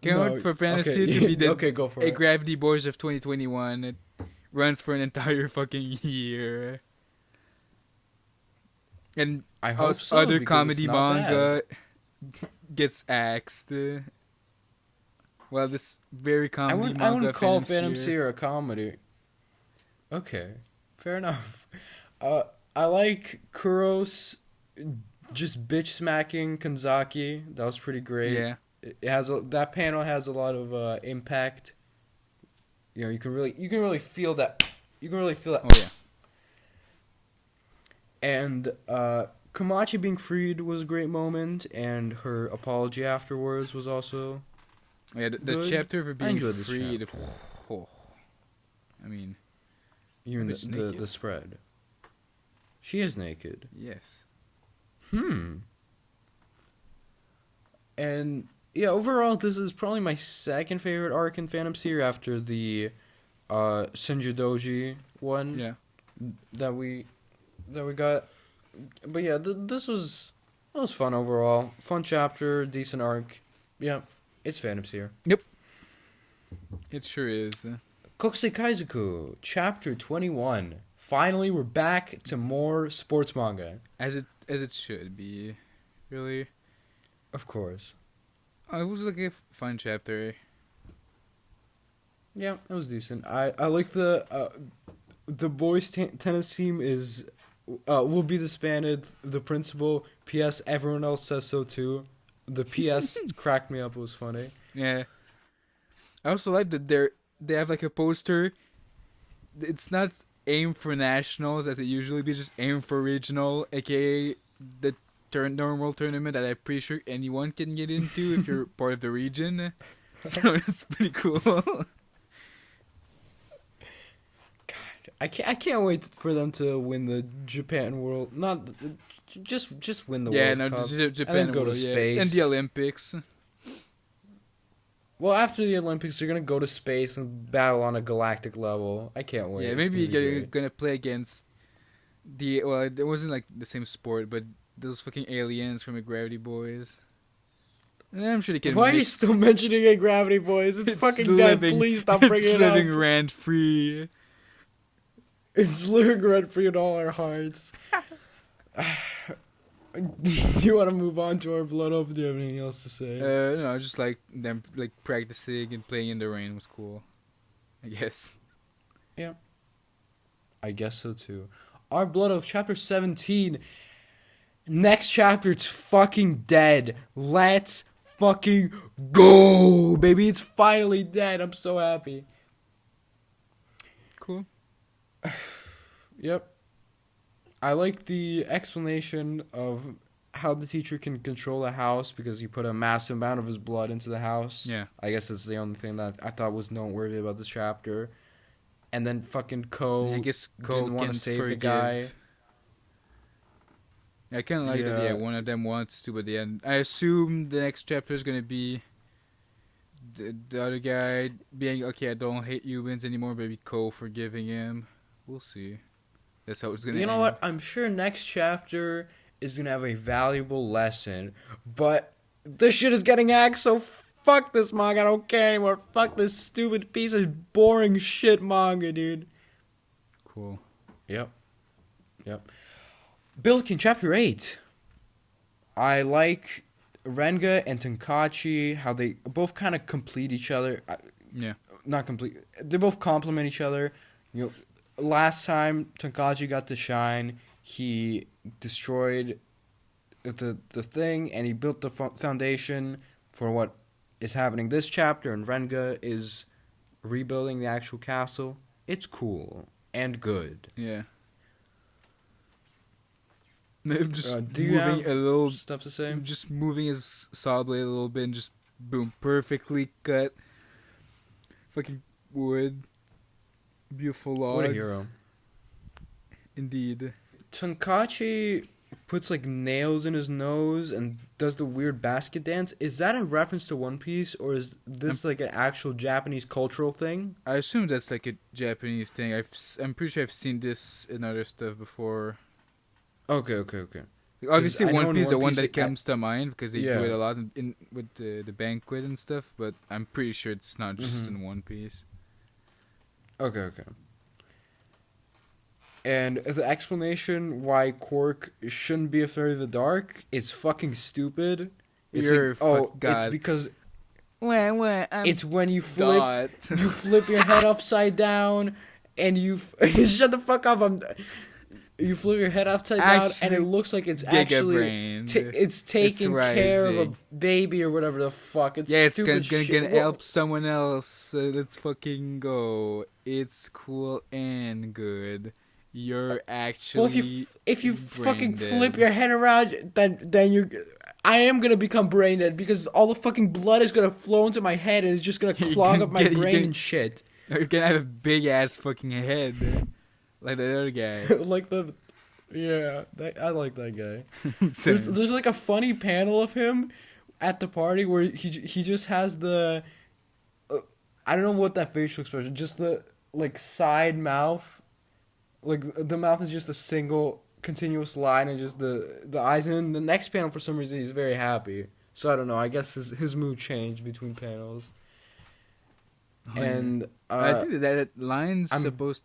Can I No, want for Phantom okay, Seer to be the okay, go for a it. Gravity Boys of 2021? It runs for an entire fucking year. And I hope so, other because comedy it's not manga gets axed. Well, this very comedy manga. I wouldn't call Phantom Phantom Seer a comedy. Okay, fair enough. I like Kuros just bitch smacking Kanzaki. That was pretty great. Yeah. It has that panel has a lot of impact. You know, you can really feel that. You can really feel that. Oh yeah. And Komachi being freed was a great moment, and her apology afterwards was also. Yeah, the Good. chapter of her I being enjoyed this freed. chapter. Oh, I mean, Even Bitch naked. the spread. She is naked. yes. And yeah, overall, this is probably my second favorite arc in Phantom Seer after the Senjudoji one Yeah. that we got. But yeah, this was fun overall. Fun chapter, decent arc. Yeah, it's Phantom Seer. It sure is. Kokosei Kazoku, chapter 21. Finally, we're back to more sports manga. As it should be, really. Of course. It was like a fun chapter. Yeah, it was decent. I like the boys tennis team is will be disbanded. The principal. P.S. Everyone else says so too. The P.S. cracked me up. It was funny. Yeah. I also like that they have like a poster. It's not aim for nationals as it usually be, just aim for regional, aka the normal tournament that I'm pretty sure anyone can get into if you're part of the region. So it's pretty cool. God, I can't wait for them to win the Japan World. Not just win the World Cup. Japan and then go to will, yeah. space And the Olympics. Well, after the Olympics, they're gonna go to space and battle on a galactic level. I can't wait. Yeah, It's maybe gonna be you're great. gonna play against it wasn't like the same sport, but those fucking aliens from the Gravity Boys. And I'm sure they can. Why are you mix- still mentioning it, Gravity Boys? It's fucking dead. living- Please stop bringing It's it up. living rent free. It's living rent free in all our hearts. Do you want to move on to our blood off? Do you have anything else to say? No, just like them like practicing and playing in the rain was cool. I guess. I guess so too. Our blood oath, chapter 17. Next chapter, it's fucking dead. Let's fucking go, baby. It's finally dead. I'm so happy. Cool. Yep. I like the explanation of how the teacher can control a house because he put a massive amount of his blood into the house. Yeah. I guess that's the only thing that I thought was noteworthy about this chapter. And then fucking I guess Ko didn't want can to save forgive. the guy. I kind of like that. Yeah. Yeah, one of them wants to, but the end. I assume the next chapter is gonna be the other guy being okay. I don't hate humans anymore. Maybe Ko forgiving him. We'll see. That's how it's gonna. You know end. what? I'm sure next chapter is gonna have a valuable lesson, but this shit is getting axed, so fuck this manga. I don't care anymore. Fuck this stupid piece of boring shit manga, dude. cool. Yep. Build King Chapter 8. I like Renga and Tenkachi, how they both kind of complete each other. Yeah. Not complete. They both complement each other. You know, last time Tenkachi got to shine, he destroyed the thing, and he built the foundation for what is happening this chapter, and Renga is rebuilding the actual castle. It's cool and good. Yeah. I'm just Do you moving have a little stuff to say? Just moving his saw blade a little bit and just boom, perfectly cut. Fucking wood. Beautiful logs. What a hero. Indeed. Tenkachi puts like nails in his nose and does the weird basket dance. Is that a reference to One Piece, or is this like an actual Japanese cultural thing? I assume that's like a Japanese thing. I'm pretty sure I've seen this in other stuff before. Okay. Obviously, One Piece is the one that Piece, comes to mind because they do it a lot in with the banquet and stuff. But I'm pretty sure it's not just in One Piece. Okay. And the explanation why Quark shouldn't be afraid of the dark is fucking stupid. It's it's because it's when you flip you flip your head upside down and you shut the fuck up. You flip your head upside down and it looks like it's actually it's taking care of a baby or whatever the fuck. It's stupid shit. Gonna help someone else. Let's fucking go. It's cool and good. You're actually if you fucking flip your head around, then you're. I am gonna become brain dead because all the fucking blood is gonna flow into my head and it's just gonna clog up my brain and shit. You're gonna have a big ass fucking head, like the other guy. I like that guy. there's like a funny panel of him at the party where he just has the. I don't know what that facial expression, just the like side mouth. Like, the mouth is just a single continuous line and just the eyes. And the next panel, for some reason, he's very happy. So, I don't know. I guess his mood changed between panels. And I think that line's supposed...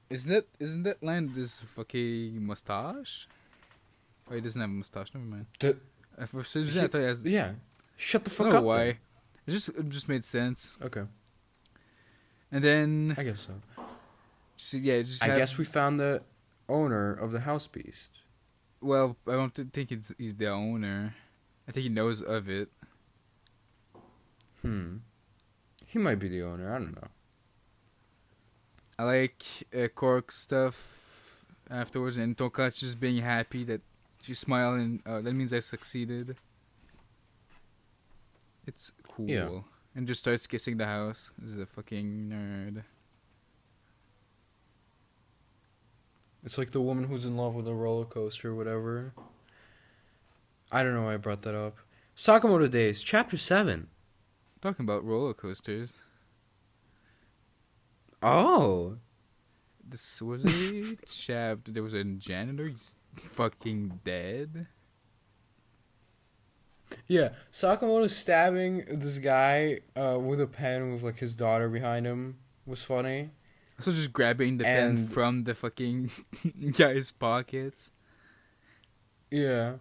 Isn't that line this fucking mustache? Oh, he doesn't have a mustache. Never mind. For some reason, I thought he has... Yeah. Shut the fuck up. I up. don't know why. It just made sense. Okay. And then I guess so. I guess we found the owner of the house beast. Well, I don't think he's the owner. I think he knows of it. He might be the owner. I don't know. I like Kork's stuff afterwards, and Tokachi just being happy that she's smiling. That means I succeeded. It's cool. Yeah. And just starts kissing the house. This is a fucking nerd. It's like the woman who's in love with a roller coaster or whatever. I don't know why I brought that up. Sakamoto Days, Chapter 7. Talking about roller coasters. Oh. This was a chapter. There was a janitor. He's fucking dead. Yeah, Sakamoto stabbing this guy with a pen with like his daughter behind him was funny. Also just grabbing the pen from the fucking guy's pockets. Yeah.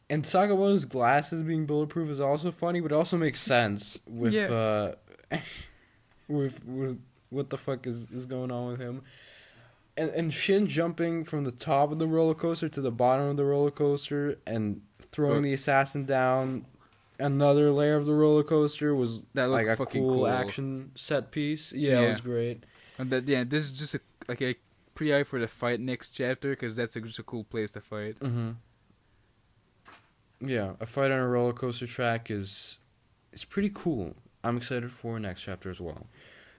And Sakamoto's glasses being bulletproof is also funny, but it also makes sense with with what the fuck is going on with him. And Shin jumping from the top of the roller coaster to the bottom of the roller coaster and throwing the assassin down another layer of the roller coaster was like a cool action set piece. Yeah, it was great. And this is just a pre-eye for the fight next chapter because that's just a cool place to fight. Mm-hmm. Yeah, a fight on a roller coaster track is pretty cool. I'm excited for next chapter as well.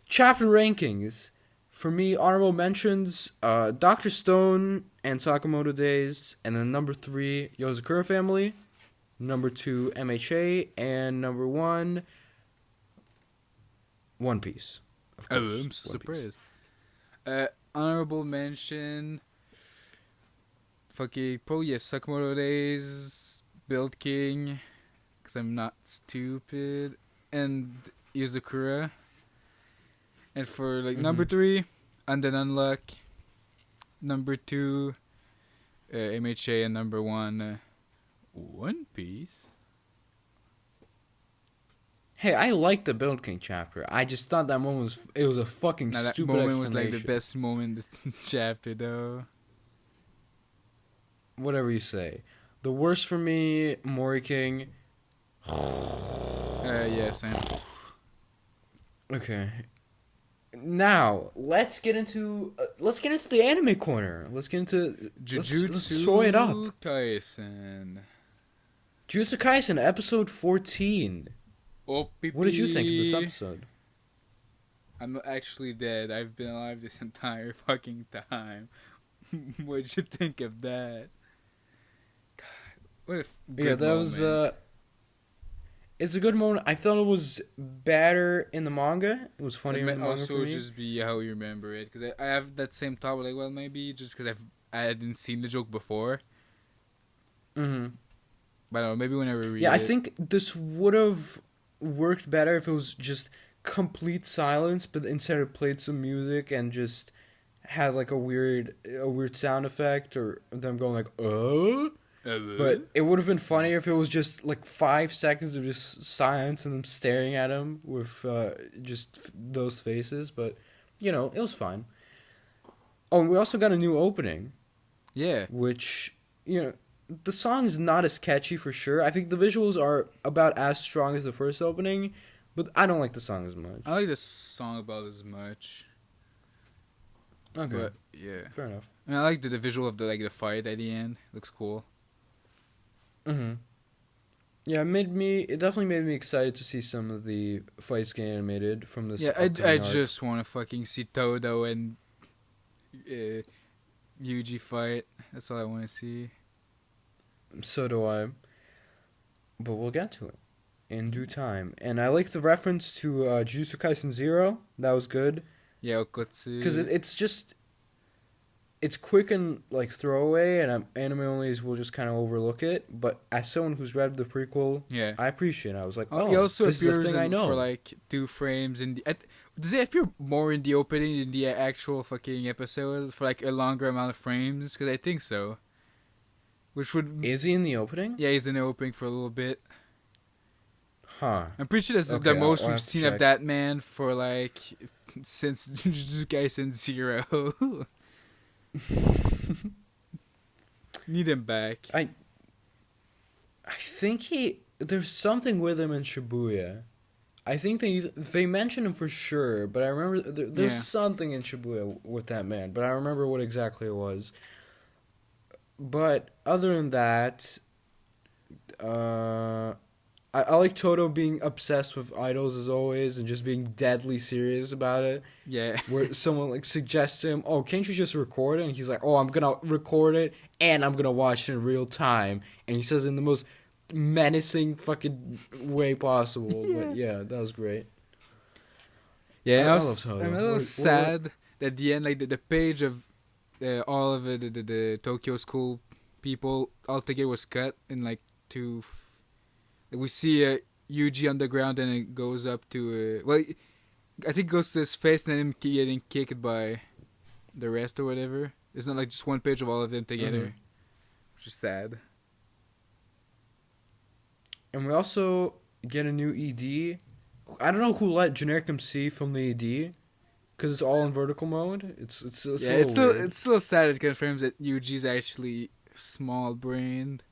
Chapter rankings. For me, honorable mentions, Dr. Stone and Sakamoto Days, and then number 3, Yozakura Family, number 2, MHA, and number 1, One Piece. Of course, I'm surprised. Honorable mention, Sakamoto Days, Build King, because I'm not stupid, and Yozakura. And for like number 3, Undead Unluck. Number 2, MHA, and number 1, One Piece. Hey, I like the Build King chapter. I just thought that moment was a fucking Now that stupid moment was explanation. like the best moment in the chapter, though. Whatever you say. The worst for me, Moriking. Yeah, same. Okay. Now let's get into the anime corner. Let's get into let's soy it up. Jujutsu Kaisen. Jujutsu Kaisen episode 14. OPP. What did you think of this episode? I'm not actually dead. I've been alive this entire fucking time. What did you think of that? God, what a good that moment. was it's a good moment. I thought it was better in the manga. It was funnier in the manga also for me. just be how you remember it, because I have that same thought. Like, well, maybe just because I hadn't seen the joke before. Mm-hmm. But I don't know, maybe whenever we read it. Yeah, I think this would have worked better if it was just complete silence, but instead it played some music and just had like a weird sound effect or them going like But it would have been funnier if it was just like 5 seconds of just silence and them staring at him with just those faces. But it was fine. Oh, and we also got a new opening. Yeah. Which the song is not as catchy for sure. I think the visuals are about as strong as the first opening, but I don't like the song as much. I like the song about as much. Okay. But, yeah. Fair enough. I mean, I like the visual of the fight at the end. Looks cool. Mm-hmm. Yeah, it definitely made me excited to see some of the fights get animated from this. Yeah, upcoming I arc. just want to fucking see Todo and Yuji fight. That's all I want to see. So do I. But we'll get to it in due time. And I like the reference to Jujutsu Kaisen 0. That was good. Yeah, Okotsu. Because it's quick and like throwaway, and anime onlys will just kind of overlook it. But as someone who's read the prequel, yeah, I appreciate it. I was like, he also this is a appears thing I know. for like 2 frames in the. Does he appear more in the opening than the actual fucking episode for like a longer amount of frames? Because I think so. Which would Is he in the opening? Yeah, he's in the opening for a little bit. Huh. I'm pretty sure that's Okay, the most I'll we've have to seen check. of that man for like since Jujutsu Kaisen 0. Need him back. I think there's something with him in Shibuya. I think they mention him for sure, but I remember there's something in Shibuya with that man, but I remember what exactly it was. But other than that, I like Toto being obsessed with idols as always and just being deadly serious about it. Yeah. Where someone like suggests to him, "Oh, can't you just record it?" And he's like, "Oh, I'm gonna record it and I'm gonna watch it in real time." And he says it in the most menacing fucking way possible. Yeah. But yeah, that was great. Yeah, I love Toto. I'm a little sad that at the end, like the page of all of the Tokyo school people altogether was cut in like 2. We see Yuji on the ground and it goes up to I think it goes to his face and then him getting kicked by the rest or whatever. It's not like just one page of all of them together, which is sad. And we also get a new ED. I don't know who let Generic MC film the ED, because it's all in vertical mode. It's still sad. It confirms that Yuji's actually small-brained,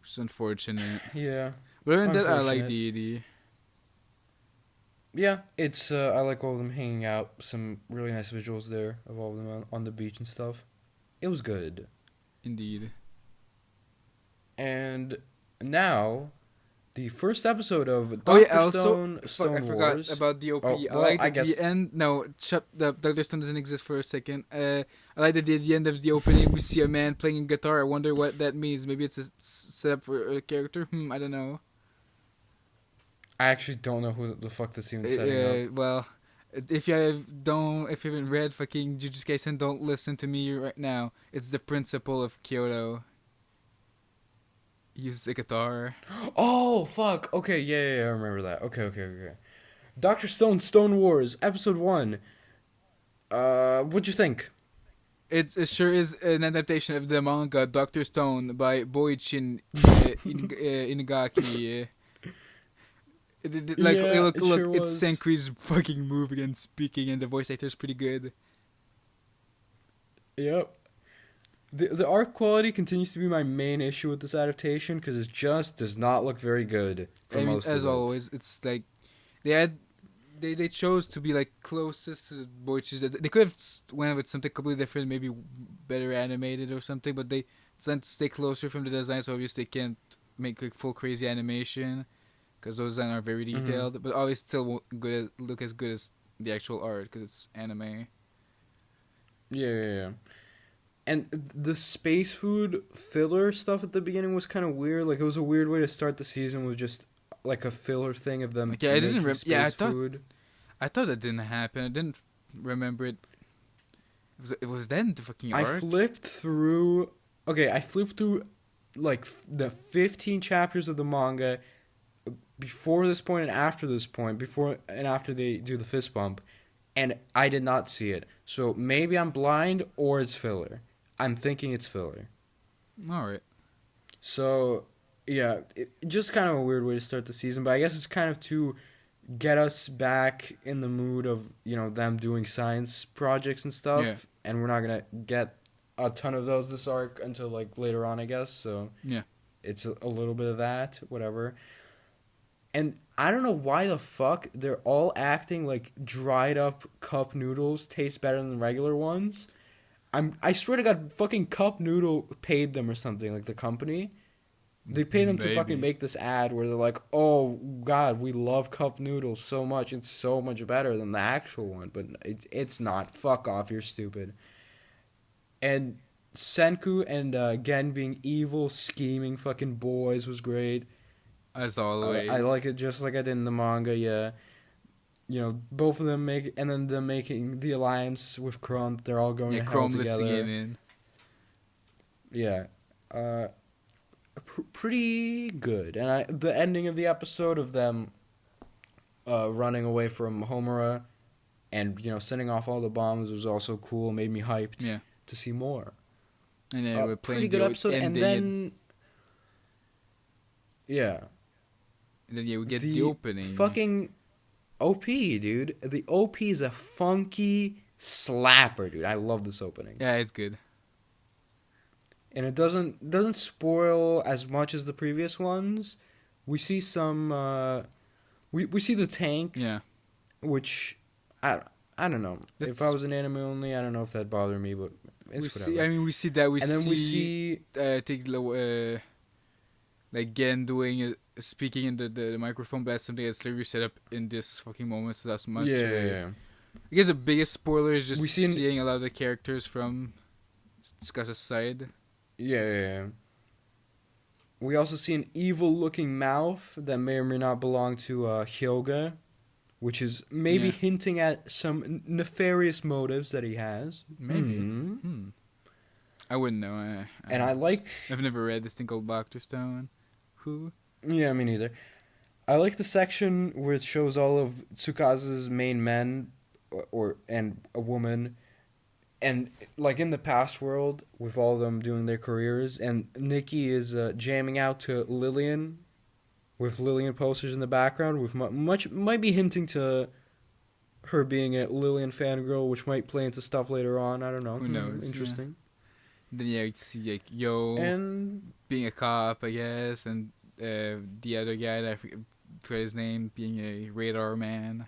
which is unfortunate. Yeah. But other than that, I like the ED. Yeah, it's I like all of them hanging out. Some really nice visuals there of all of them on the beach and stuff. It was good. Indeed. And now, the first episode of Dr. Stone I forgot Wars. about the OP. Oh, I well, like I at guess- the end. No, the Dr. Stone doesn't exist for a second. I like that at the end of the opening we see a man playing a guitar. I wonder what that means. Maybe it's a setup for a character. I don't know. I actually don't know who the fuck that's even setting up. Well, if you haven't read fucking Jujutsu Kaisen, don't listen to me right now. It's the principal of Kyoto. He uses a guitar. Oh, fuck. Okay, yeah, I remember that. Okay. Dr. Stone, Stone Wars, episode 1. What'd you think? It sure is an adaptation of the manga Doctor Stone by Boichin Inagaki. Like, Yeah, look, it sure it's was. Senkui's fucking moving and speaking, and the voice actor's pretty good. Yep. The art quality continues to be my main issue with this adaptation because it just does not look very good for most of it. As always, it's like they chose to be like closest to Boichi's. They could have went with something completely different, maybe better animated or something, but they decided to stay closer from the design, so obviously they can't make like full crazy animation because those designs are very detailed, but always still won't look as good as the actual art because it's anime. Yeah. And the space food filler stuff at the beginning was kind of weird. Like, it was a weird way to start the season with just like a filler thing of them Okay, I didn't making space food. I thought that didn't happen. I didn't remember it. It was then the fucking arc. I flipped through like the 15 chapters of the manga before this point and after this point, before and after they do the fist bump, and I did not see it. So maybe I'm blind or it's filler. I'm thinking it's filler. All right. So, yeah, just kind of a weird way to start the season, but I guess it's kind of to get us back in the mood of, them doing science projects and stuff, Yeah. and we're not going to get a ton of those this arc until, like, later on, I guess, so Yeah. it's a little bit of that, whatever. And I don't know why the fuck they're all acting like dried up cup noodles taste better than regular ones. I swear to God, fucking Cup Noodle paid them or something, like the company. They paid them to fucking make this ad where they're like, oh, God, we love Cup Noodles so much. It's so much better than the actual one. But it's not. Fuck off. You're stupid. And Senku and Gen being evil, scheming fucking boys was great. As always. I like it just like I did in the manga, yeah. Both of them them making the alliance with Chrome. They're all going to hell together. Listening in. Yeah. Pretty good. And the ending of the episode of them running away from Homura and, sending off all the bombs was also cool. Made me hyped to see more. And then we're playing pretty good episode. And then... Yeah. And then, we get the opening. Fucking OP, dude. The OP is a funky slapper, dude. I love this opening. Yeah, it's good. And it doesn't spoil as much as the previous ones. We see some we see the tank. Yeah. Which I don't know. If I was an anime only, I don't know if that'd bother me, but it's whatever. We see that. We see like Gen doing speaking in the microphone, but that's something that's literally set up in this fucking moment, so that's much. Yeah. I guess the biggest spoiler is just seeing a lot of the characters from Tsukasa side. Yeah. We also see an evil-looking mouth that may or may not belong to Hyoga, which is maybe hinting at some nefarious motives that he has. Maybe. I wouldn't know. I've never read this thing called Doctor Stone. Who? Yeah, me neither. I like the section where it shows all of Tsukasa's main men, and a woman, and like in the past world with all of them doing their careers, and Nikki is jamming out to Lillian, with Lillian posters in the background, with might be hinting to her being a Lillian fangirl, which might play into stuff later on. I don't know. Who knows? Interesting. Then you see like Yo and being a cop, I guess, and the other guy that I forget his name being a radar man.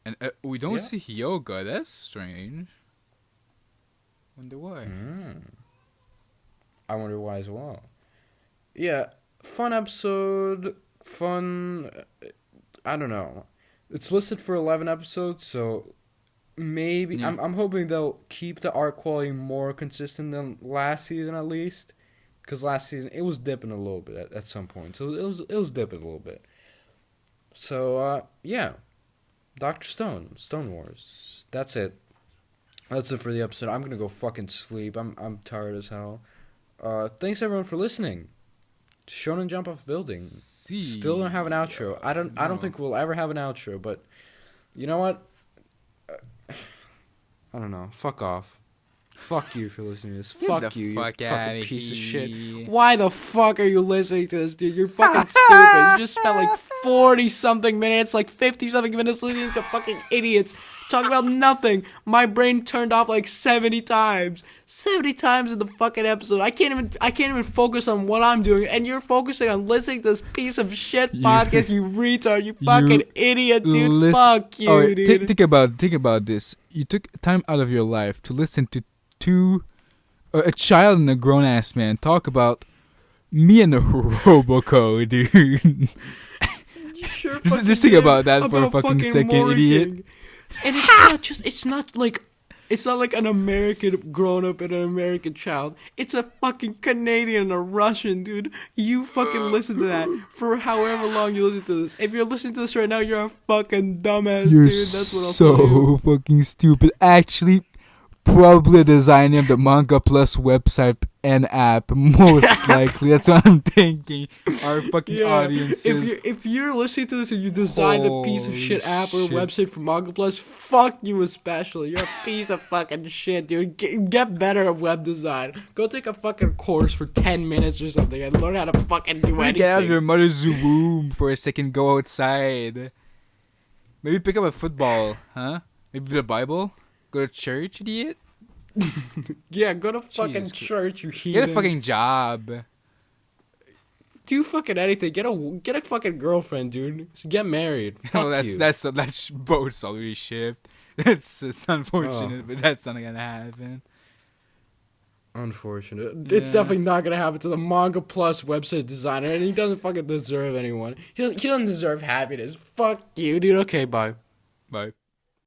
And we don't see Hyoga. That's strange. Wonder why. I wonder why as well. Yeah, fun episode. Fun. I don't know. It's listed for 11 episodes, so maybe I'm hoping they'll keep the art quality more consistent than last season at least. Because last season it was dipping a little bit at some point, so it was dipping a little bit. So Dr. Stone, Stone Wars. That's it. That's it for the episode. I'm gonna go fucking sleep. I'm tired as hell. Thanks everyone for listening. Shonen Jump off building. See. Still don't have an outro. I don't think we'll ever have an outro, but you know what? I don't know. Fuck off. Fuck you for listening to this. Fuck you, you fucking piece of shit. Why the fuck are you listening to this, dude? You're fucking stupid. You just spent like 40-something minutes, like 50-something minutes listening to fucking idiots talk about nothing. My brain turned off like 70 times. 70 times in the fucking episode. I can't even focus on what I'm doing, and you're focusing on listening to this piece of shit podcast, you retard, you fucking idiot, dude. Fuck you, dude. Think about this. You took time out of your life to listen to a child and a grown ass man talk about me and the Roboco, dude. You sure just think about that for a fucking second, Moriking. idiot. And it's not like an American grown up and an American child. It's a fucking Canadian and a Russian, dude. You fucking listen to that for however long you listen to this. If you're listening to this right now, you're a fucking dumbass, You're dude. That's what so I'm fucking stupid. Actually, probably designing of the MangaPlus website and app, most likely. That's what I'm thinking. Our fucking audiences. If you're listening to this and you designed a piece of shit app or website for MangaPlus, fuck you especially. You're a piece of fucking shit, dude. Get better at web design. Go take a fucking course for 10 minutes or something and learn how to fucking do anything. Get out of your mother's womb for a second. Go outside. Maybe pick up a football, huh? Maybe the Bible. Go to church, idiot. Yeah, go to fucking church, you heathen. Get a fucking job. Do fucking anything. Get a fucking girlfriend, dude. Get married. Fuck you. That's both already shipped. It's unfortunate, but that's not gonna happen. Unfortunate. It's definitely not gonna happen to the MangaPlus website designer, and he doesn't fucking deserve anyone. He doesn't deserve happiness. Fuck you, dude. Okay, bye. Bye.